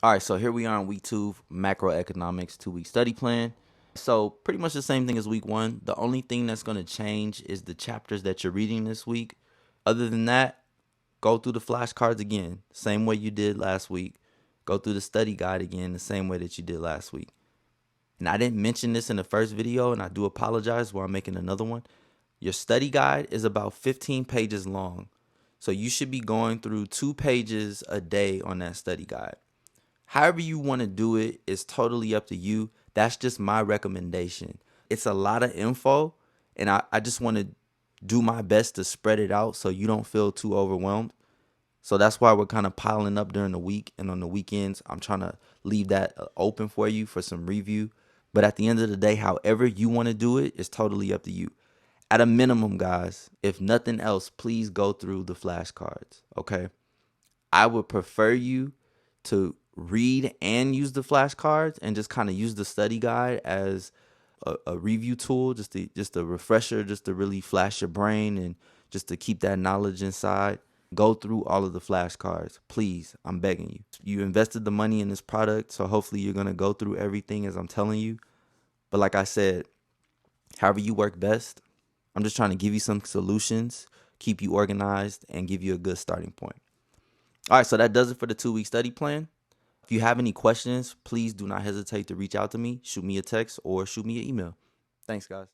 All right, so here we are on week 2, macroeconomics 2-week study plan. So pretty much the same thing as week 1. The only thing that's going to change is the chapters that you're reading this week. Other than that, go through the flashcards again, same way you did last week. Go through the study guide again, the same way that you did last week. And I didn't mention this in the first video, and I do apologize while I'm making another one. Your study guide is about 15 pages long. So you should be going through 2 pages a day on that study guide. However you want to do it is totally up to you. That's just my recommendation. It's a lot of info, and I just want to do my best to spread it out so you don't feel too overwhelmed. So that's why we're kind of piling up during the week, and on the weekends, I'm trying to leave that open for you for some review. But at the end of the day, however you want to do it is totally up to you. At a minimum, guys, if nothing else, please go through the flashcards, okay? I would prefer you to read and use the flashcards and just kind of use the study guide as a review tool, just a refresher, just to really flash your brain and just to keep that knowledge inside. Go through all of the flashcards, please. I'm begging you. You invested the money in this product, so hopefully you're gonna go through everything as I'm telling you. But like I said, however you work best, I'm just trying to give you some solutions, keep you organized, and give you a good starting point. All right, so that does it for the 2-week study plan. If you have any questions, please do not hesitate to reach out to me, shoot me a text, or shoot me an email. Thanks, guys.